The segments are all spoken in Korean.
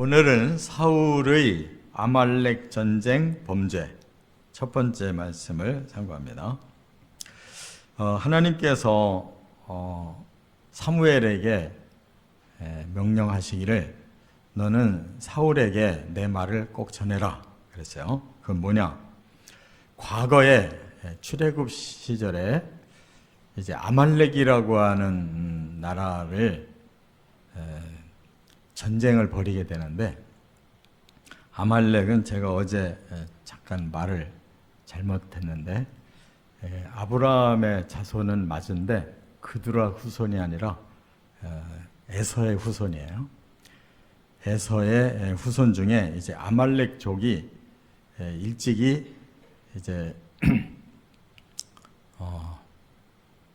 오늘은 사울의 아말렉 전쟁 범죄 첫 번째 말씀을 상고합니다. 하나님께서 사무엘에게 명령하시기를 너는 사울에게 내 말을 꼭 전해라 그랬어요. 그건 뭐냐? 과거에 출애굽 시절에 이제 아말렉이라고 하는 나라를 전쟁을 벌이게 되는데, 아말렉은 제가 어제 잠깐 말을 잘못했는데 아브라함의 자손은 맞은데 그두라 후손이 아니라 에서의 후손이에요. 에서의 후손 중에 이제 아말렉족이 일찍이 이제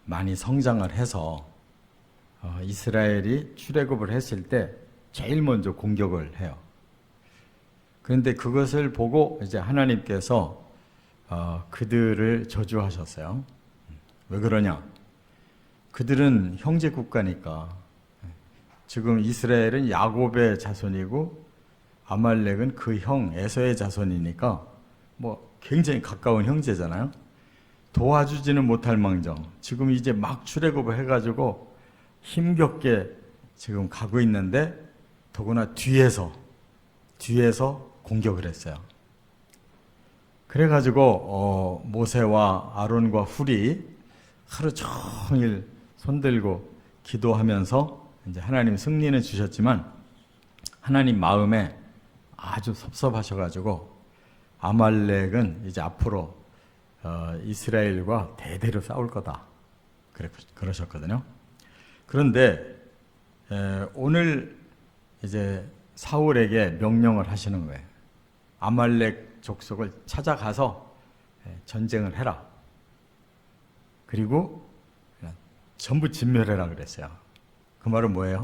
많이 성장을 해서 이스라엘이 출애굽을 했을 때 제일 먼저 공격을 해요. 그런데 그것을 보고 이제 하나님께서 그들을 저주하셨어요. 왜 그러냐? 그들은 형제 국가니까. 지금 이스라엘은 야곱의 자손이고 아말렉은 그 형 에서의 자손이니까 뭐 굉장히 가까운 형제잖아요. 도와주지는 못할 망정 지금 이제 막 출애굽을 해가지고 힘겹게 지금 가고 있는데 더구나 뒤에서 공격을 했어요. 그래가지고 모세와 아론과 훌이 하루 종일 손들고 기도하면서 이제 하나님 승리는 주셨지만 하나님 마음에 아주 섭섭하셔가지고 아말렉은 이제 앞으로 이스라엘과 대대로 싸울 거다 그러셨거든요. 그런데 오늘 이제 사울에게 명령을 하시는 거예요. 아말렉 족속을 찾아가서 전쟁을 해라. 그리고 전부 진멸해라 그랬어요. 그 말은 뭐예요?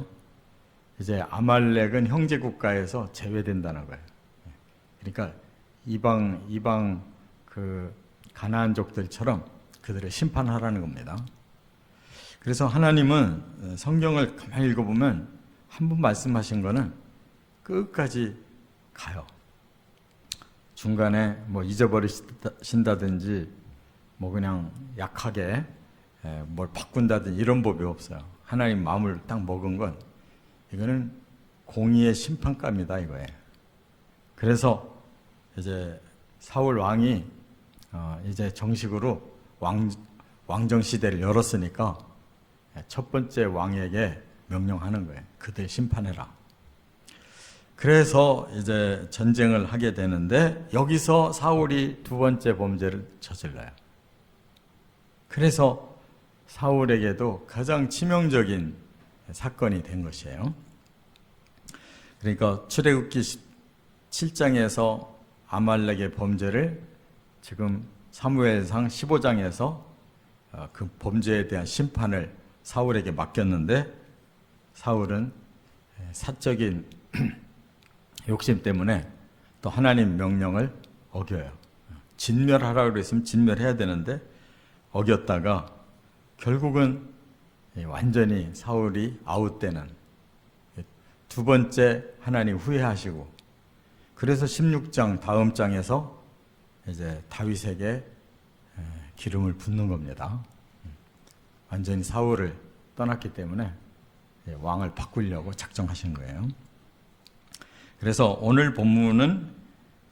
이제 아말렉은 형제 국가에서 제외된다는 거예요. 그러니까 이방 그 가나안족들처럼 그들을 심판하라는 겁니다. 그래서 하나님은 성경을 가만히 읽어보면 한 번 말씀하신 거는 끝까지 가요. 중간에 뭐 잊어버리신다든지 뭐 그냥 약하게 뭘 바꾼다든지 이런 법이 없어요. 하나님 마음을 딱 먹은 건 이거는 공의의 심판감이다 이거예요. 그래서 이제 사울 왕이 이제 정식으로 왕정 시대를 열었으니까 첫 번째 왕에게 명령하는 거예요. 그들 심판해라. 그래서 이제 전쟁을 하게 되는데 여기서 사울이 두 번째 범죄를 저질러요. 그래서 사울에게도 가장 치명적인 사건이 된 것이에요. 그러니까 출애굽기 7장에서 아말렉의 범죄를 지금 사무엘상 15장에서 그 범죄에 대한 심판을 사울에게 맡겼는데 사울은 사적인 욕심 때문에 또 하나님 명령을 어겨요. 진멸하라고 그랬으면 진멸해야 되는데 어겼다가 결국은 완전히 사울이 아웃되는 두 번째 하나님 후회하시고, 그래서 16장 다음 장에서 이제 다윗에게 기름을 붓는 겁니다. 완전히 사울을 떠났기 때문에 왕을 바꾸려고 작정하신 거예요. 그래서 오늘 본문은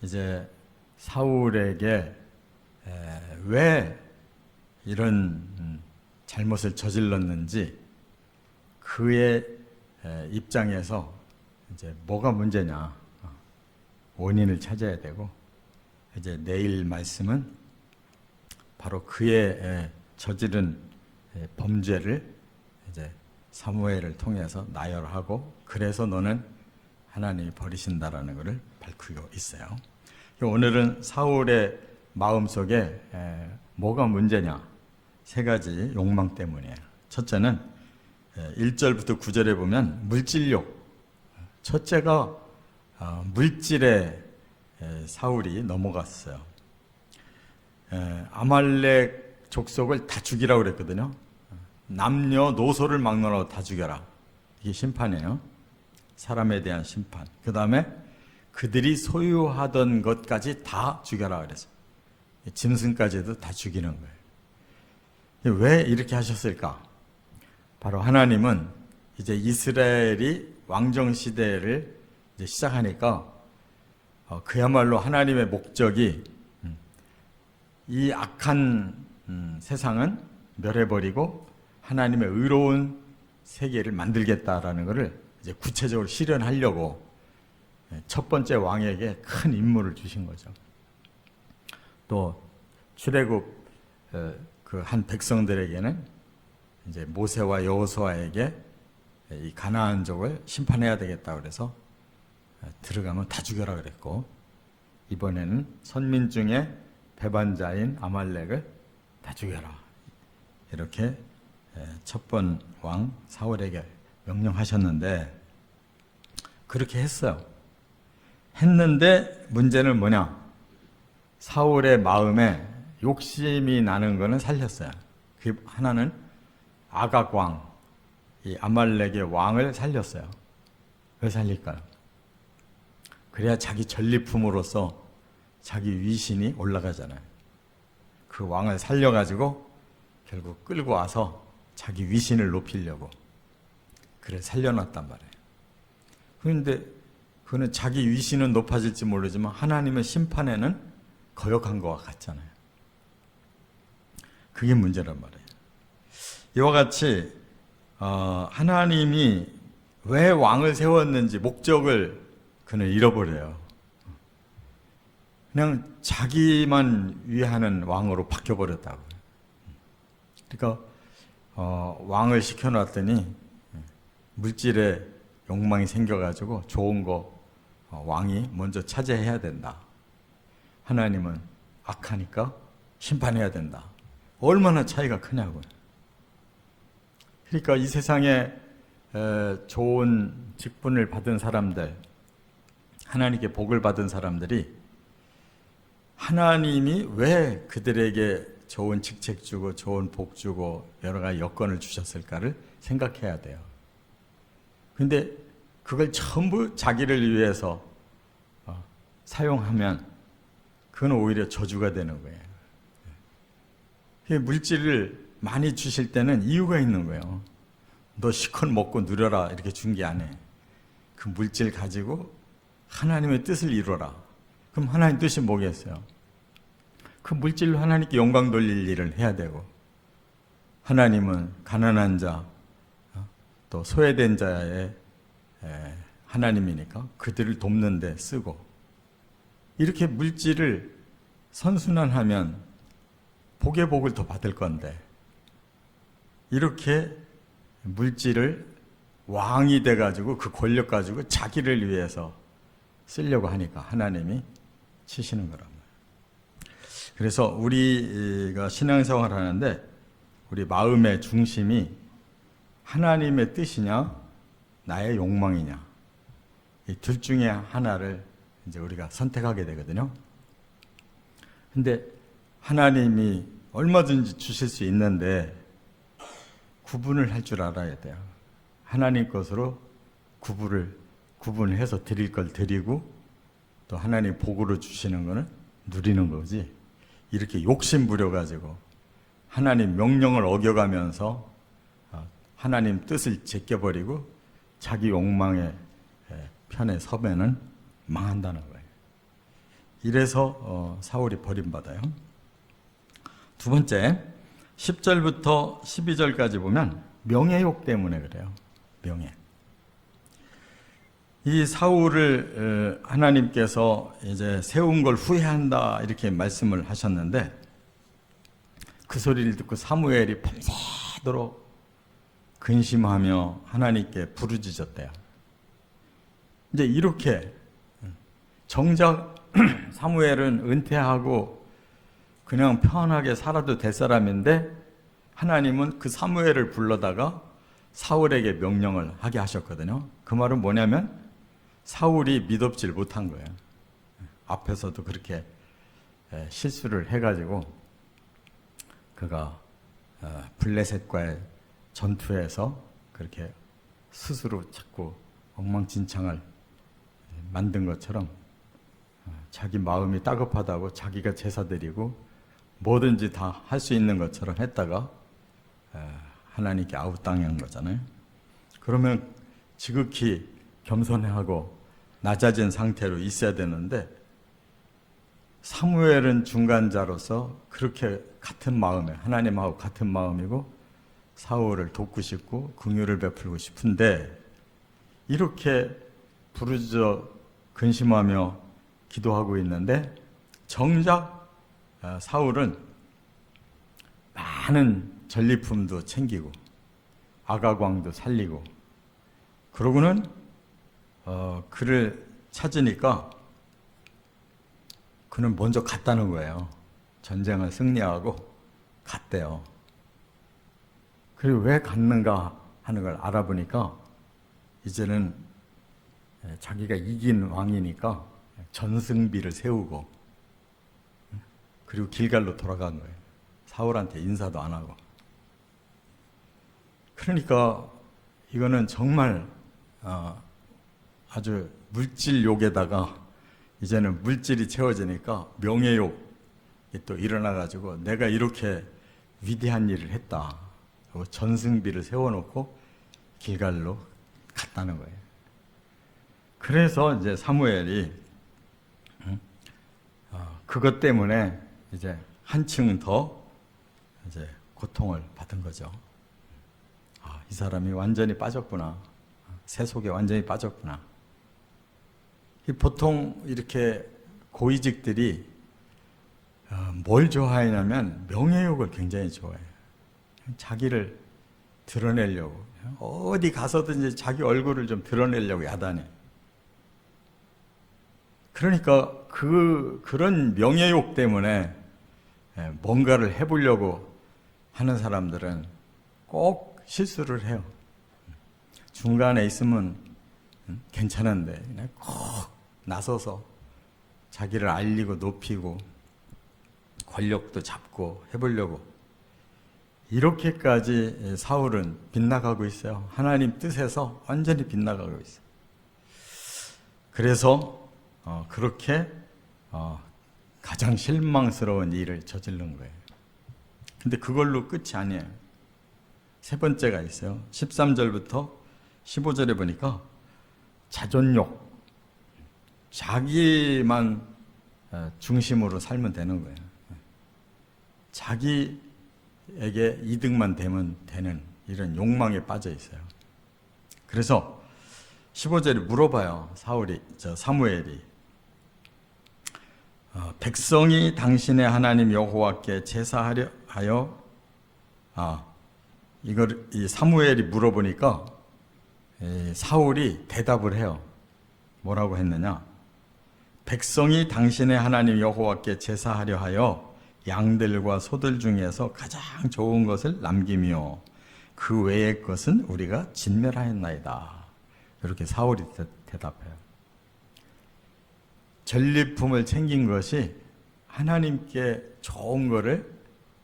이제 사울에게 왜 이런 잘못을 저질렀는지 그의 입장에서 이제 뭐가 문제냐 원인을 찾아야 되고, 이제 내일 말씀은 바로 그의 저지른 범죄를 이제 사무엘을 통해서 나열하고, 그래서 너는 하나님이 버리신다라는 것을 밝히고 있어요. 오늘은 사울의 마음속에 뭐가 문제냐? 세 가지 욕망 때문이에요. 첫째는 1절부터 9절에 보면 물질욕. 첫째가 물질에 사울이 넘어갔어요. 아말렉 족속을 다 죽이라고 그랬거든요. 남녀노소를 막론하고 다 죽여라. 이게 심판이에요. 사람에 대한 심판. 그 다음에 그들이 소유하던 것까지 다 죽여라 그래서 짐승까지도 다 죽이는 거예요. 왜 이렇게 하셨을까? 바로 하나님은 이제 이스라엘이 왕정 시대를 이제 시작하니까 그야말로 하나님의 목적이 이 악한 세상은 멸해버리고 하나님의 의로운 세계를 만들겠다라는 것을 이제 구체적으로 실현하려고 첫 번째 왕에게 큰 임무를 주신 거죠. 또 출애굽 그 한 백성들에게는 이제 모세와 여호수아에게 이 가나안족을 심판해야 되겠다 그래서 들어가면 다 죽여라 그랬고, 이번에는 선민 중에 배반자인 아말렉을 다 죽여라 이렇게 첫 번 왕 사울에게 명령하셨는데, 그렇게 했어요. 했는데 문제는 뭐냐? 사울의 마음에 욕심이 나는 거는 살렸어요. 그 하나는 아각 왕, 이 아말렉의 왕을 살렸어요. 왜 살릴까요? 그래야 자기 전리품으로서 자기 위신이 올라가잖아요. 그 왕을 살려가지고 결국 끌고 와서 자기 위신을 높이려고 그래 살려놨단 말이에요. 그런데 그는 자기 위신은 높아질지 모르지만 하나님의 심판에는 거역한 것과 같잖아요. 그게 문제란 말이에요. 이와 같이 하나님이 왜 왕을 세웠는지 목적을 그는 잃어버려요. 그냥 자기만 위하는 왕으로 바뀌어버렸다고요. 그러니까 왕을 시켜놨더니 물질에 욕망이 생겨가지고 좋은 거 왕이 먼저 차지해야 된다. 하나님은 악하니까 심판해야 된다. 얼마나 차이가 크냐고요. 그러니까 이 세상에 좋은 직분을 받은 사람들, 하나님께 복을 받은 사람들이 하나님이 왜 그들에게 좋은 직책 주고 좋은 복 주고 여러 가지 여건을 주셨을까를 생각해야 돼요. 근데 그걸 전부 자기를 위해서 사용하면 그건 오히려 저주가 되는 거예요. 물질을 많이 주실 때는 이유가 있는 거예요. 너 시컷 먹고 누려라 이렇게 준 게 아니에요. 그 물질 가지고 하나님의 뜻을 이루어라. 그럼 하나님 뜻이 뭐겠어요? 그 물질로 하나님께 영광 돌릴 일을 해야 되고, 하나님은 가난한 자, 또 소외된 자의 하나님이니까 그들을 돕는 데 쓰고, 이렇게 물질을 선순환하면 복의 복을 더 받을 건데, 이렇게 물질을 왕이 돼가지고 그 권력 가지고 자기를 위해서 쓰려고 하니까 하나님이 치시는 거란 말이에요. 그래서 우리가 신앙생활을 하는데 우리 마음의 중심이 하나님의 뜻이냐 나의 욕망이냐, 이 둘 중에 하나를 이제 우리가 선택하게 되거든요. 근데 하나님이 얼마든지 주실 수 있는데 구분을 할 줄 알아야 돼요. 하나님 것으로 구분해서 드릴 걸 드리고, 또 하나님 복으로 주시는 거는 누리는 거지, 이렇게 욕심 부려가지고 하나님 명령을 어겨가면서 하나님 뜻을 제껴버리고 자기 욕망의 편에 서면은 망한다는 거예요. 이래서 사울이 버림받아요. 두 번째, 10절부터 12절까지 보면 명예욕 때문에 그래요. 명예. 이 사울을 하나님께서 이제 세운 걸 후회한다 이렇게 말씀을 하셨는데, 그 소리를 듣고 사무엘이 밤새도록 근심하며 하나님께 부르짖었대요. 이제 이렇게 정작 사무엘은 은퇴하고 그냥 편하게 살아도 될 사람인데, 하나님은 그 사무엘을 불러다가 사울에게 명령을 하게 하셨거든요. 그 말은 뭐냐면 사울이 믿업질 못한 거예요. 앞에서도 그렇게 실수를 해가지고 그가 블레셋과의 전투에서 그렇게 스스로 자꾸 엉망진창을 만든 것처럼 자기 마음이 따급하다고 자기가 제사 드리고 뭐든지 다 할 수 있는 것처럼 했다가 하나님께 아웃당한 거잖아요. 그러면 지극히 겸손하고 낮아진 상태로 있어야 되는데 사무엘은 중간자로서 그렇게 같은 마음에 하나님하고 같은 마음이고 사울을 돕고 싶고 긍휼을 베풀고 싶은데 이렇게 부르짖어 근심하며 기도하고 있는데 정작 사울은 많은 전리품도 챙기고 아가광도 살리고 그러고는 그를 찾으니까 그는 먼저 갔다는 거예요. 전쟁을 승리하고 갔대요. 그리고 왜 갔는가 하는 걸 알아보니까 이제는 자기가 이긴 왕이니까 전승비를 세우고 그리고 길갈로 돌아간 거예요. 사울한테 인사도 안 하고. 그러니까 이거는 정말 아주 물질욕에다가 이제는 물질이 채워지니까 명예욕이 또 일어나가지고 내가 이렇게 위대한 일을 했다. 전승비를 세워놓고 길갈로 갔다는 거예요. 그래서 이제 사무엘이 그것 때문에 이제 한층 더 이제 고통을 받은 거죠. 이 사람이 완전히 빠졌구나. 새 속에 완전히 빠졌구나. 보통 이렇게 고위직들이 뭘 좋아하냐면 명예욕을 굉장히 좋아해요. 자기를 드러내려고 어디 가서든지 자기 얼굴을 좀 드러내려고 야단해. 그러니까 그런 명예욕 때문에 뭔가를 해보려고 하는 사람들은 꼭 실수를 해요. 중간에 있으면 괜찮은데 그냥 꼭 나서서 자기를 알리고 높이고 권력도 잡고 해보려고 이렇게까지 사울은 빗나가고 있어요. 하나님 뜻에서 완전히 빗나가고 있어요. 그래서 그렇게 가장 실망스러운 일을 저지른 거예요. 근데 그걸로 끝이 아니에요. 세 번째가 있어요. 13절부터 15절에 보니까 자존욕, 자기만 중심으로 살면 되는 거예요. 자기에게 이득만 되면 되는 이런 욕망에 빠져 있어요. 그래서 15절에 물어봐요. 사무엘이 백성이 당신의 하나님 여호와께 제사하려 하여 이 사무엘이 물어보니까 사울이 대답을 해요. 뭐라고 했느냐? 백성이 당신의 하나님 여호와께 제사하려 하여 양들과 소들 중에서 가장 좋은 것을 남기며 그 외의 것은 우리가 진멸하였나이다. 이렇게 사울이 대답해요. 전리품을 챙긴 것이 하나님께 좋은 거를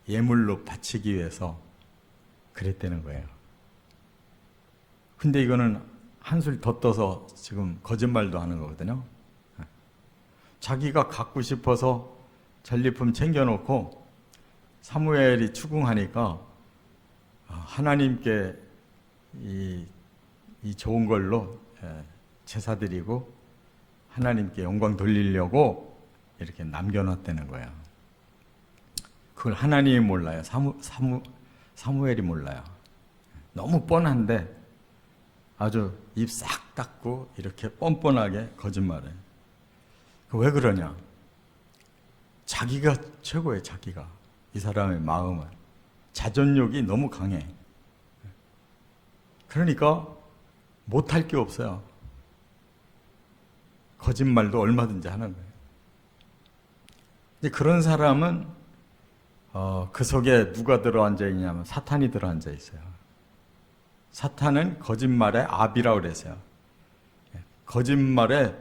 예물로 바치기 위해서 그랬다는 거예요. 근데 이거는 한술 더 떠서 지금 거짓말도 하는 거거든요. 자기가 갖고 싶어서 전리품 챙겨놓고 사무엘이 추궁하니까 하나님께 이 좋은 걸로 제사 드리고 하나님께 영광 돌리려고 이렇게 남겨놨다는 거예요. 그걸 하나님이 몰라요. 사무엘이 몰라요. 너무 뻔한데 아주 입 싹 닫고 이렇게 뻔뻔하게 거짓말해요. 왜 그러냐? 자기가 최고예요. 자기가. 이 사람의 마음은. 자존욕이 너무 강해. 그러니까 못할 게 없어요. 거짓말도 얼마든지 하는 거예요. 근데 그런 사람은 그 속에 누가 들어앉아 있냐면 사탄이 들어앉아 있어요. 사탄은 거짓말의 압이라고 그랬어요. 거짓말의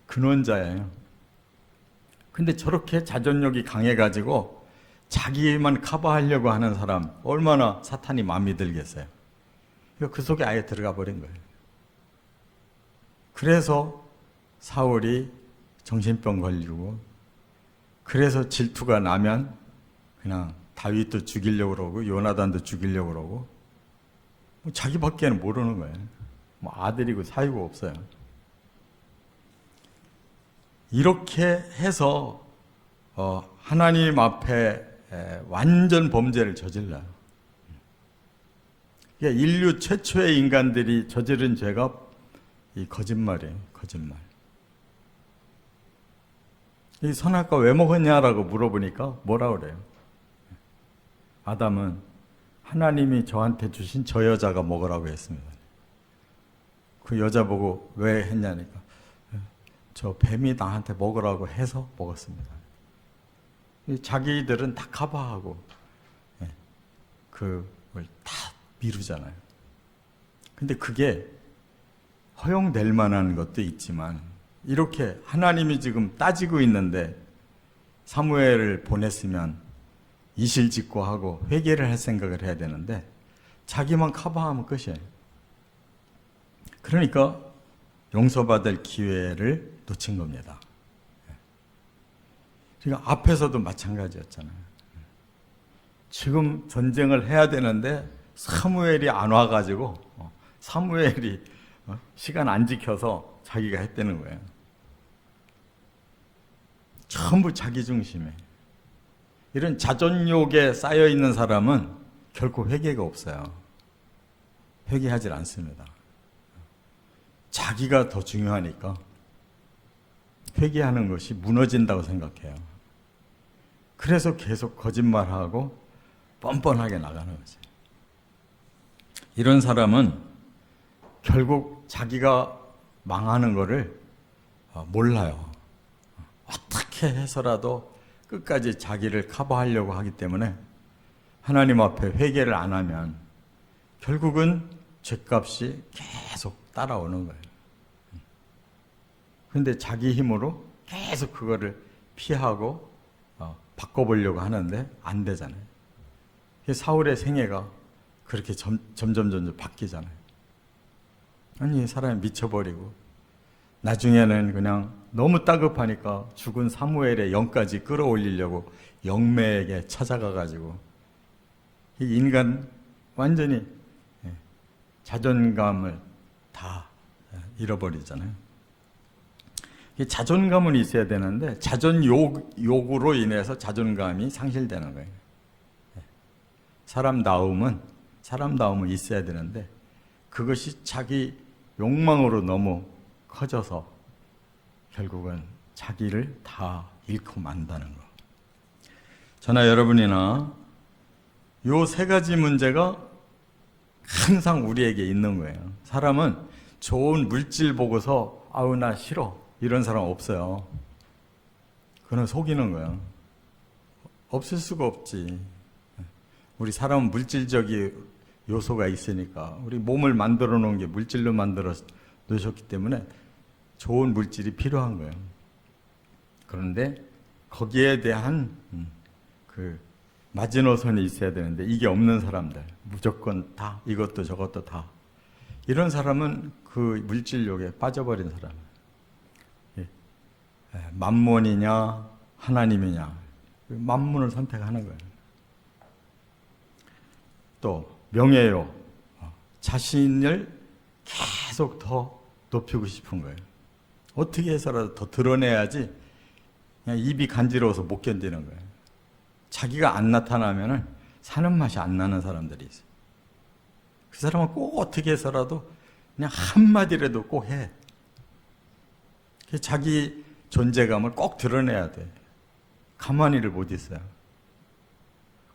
근원자예요. 근데 저렇게 자존욕이 강해가지고 자기만 커버하려고 하는 사람 얼마나 사탄이 마음에 들겠어요. 그 속에 아예 들어가 버린 거예요. 그래서 사울이 정신병 걸리고, 그래서 질투가 나면 그냥 다윗도 죽이려고 그러고 요나단도 죽이려고 그러고, 뭐 자기밖에는 모르는 거예요. 뭐 아들이고 사위고 없어요. 이렇게 해서 하나님 앞에 완전 범죄를 저질러요. 인류 최초의 인간들이 저지른 죄가 이 거짓말이에요. 거짓말. 이 선악과 왜 먹었냐라고 물어보니까 뭐라 그래요? 아담은 하나님이 저한테 주신 저 여자가 먹으라고 했습니다. 그 여자 보고 왜 했냐니까 저 뱀이 나한테 먹으라고 해서 먹었습니다. 자기들은 다 커버하고 그걸 다 미루잖아요. 근데 그게 허용될 만한 것도 있지만, 이렇게 하나님이 지금 따지고 있는데 사무엘을 보냈으면 이실직고하고 회개를 할 생각을 해야 되는데 자기만 커버하면 끝이에요. 그러니까 용서받을 기회를 놓친 겁니다. 그러니까 앞에서도 마찬가지였잖아요. 지금 전쟁을 해야 되는데 사무엘이 안 와가지고 사무엘이 시간 안 지켜서 자기가 했다는 거예요. 전부 자기 중심에. 이런 자존욕에 쌓여있는 사람은 결코 회개가 없어요. 회개하지 않습니다. 자기가 더 중요하니까 회개하는 것이 무너진다고 생각해요. 그래서 계속 거짓말하고 뻔뻔하게 나가는 거죠. 이런 사람은 결국 자기가 망하는 것을 몰라요. 어떻게 해서라도 끝까지 자기를 커버하려고 하기 때문에 하나님 앞에 회개를 안 하면 결국은 죄값이 계속 따라오는 거예요. 그런데 자기 힘으로 계속 그거를 피하고 바꿔보려고 하는데 안 되잖아요. 사울의 생애가 그렇게 점점 바뀌잖아요. 아니, 사람이 미쳐버리고 나중에는 그냥 너무 다급하니까 죽은 사무엘의 영까지 끌어올리려고 영매에게 찾아가가지고 이 인간 완전히 자존감을 다 잃어버리잖아요. 자존감은 있어야 되는데 자존욕으로 인해서 자존감이 상실되는 거예요. 사람다움은 있어야 되는데 그것이 자기 욕망으로 너무 커져서 결국은 자기를 다 잃고 만다는 거. 저나 여러분이나 요 세 가지 문제가 항상 우리에게 있는 거예요. 사람은 좋은 물질 보고서 아우 나 싫어 이런 사람 없어요. 그건 속이는 거예요. 없을 수가 없지. 우리 사람은 물질적인 요소가 있으니까 우리 몸을 만들어 놓은 게 물질로 만들어 놓으셨기 때문에 좋은 물질이 필요한 거예요. 그런데 거기에 대한 그 마지노선이 있어야 되는데 이게 없는 사람들, 무조건 다 이것도 저것도 다, 이런 사람은 그 물질욕에 빠져버린 사람이에요. 만몬이냐 하나님이냐, 만몬을 선택하는 거예요. 또 명예욕, 자신을 계속 더 높이고 싶은 거예요. 어떻게 해서라도 더 드러내야지 그냥 입이 간지러워서 못 견디는 거예요. 자기가 안 나타나면 사는 맛이 안 나는 사람들이 있어요. 그 사람은 꼭 어떻게 해서라도 그냥 한마디라도 꼭 해. 자기 존재감을 꼭 드러내야 돼. 가만히를 못 있어요.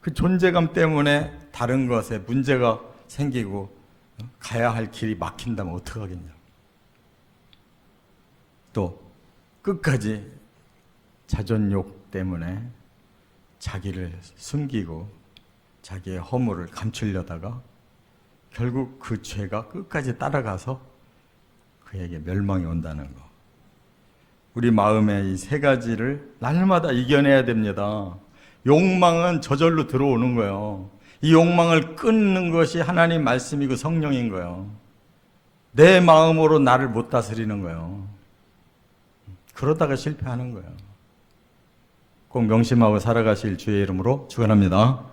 그 존재감 때문에 다른 것에 문제가 생기고 가야 할 길이 막힌다면 어떡하겠냐. 또 끝까지 자존욕 때문에 자기를 숨기고 자기의 허물을 감추려다가 결국 그 죄가 끝까지 따라가서 그에게 멸망이 온다는 거. 우리 마음에 이 세 가지를 날마다 이겨내야 됩니다. 욕망은 저절로 들어오는 거예요. 이 욕망을 끊는 것이 하나님 말씀이고 성령인 거예요. 내 마음으로 나를 못 다스리는 거예요. 그러다가 실패하는 거예요. 꼭 명심하고 살아가실 주의 이름으로 축원합니다.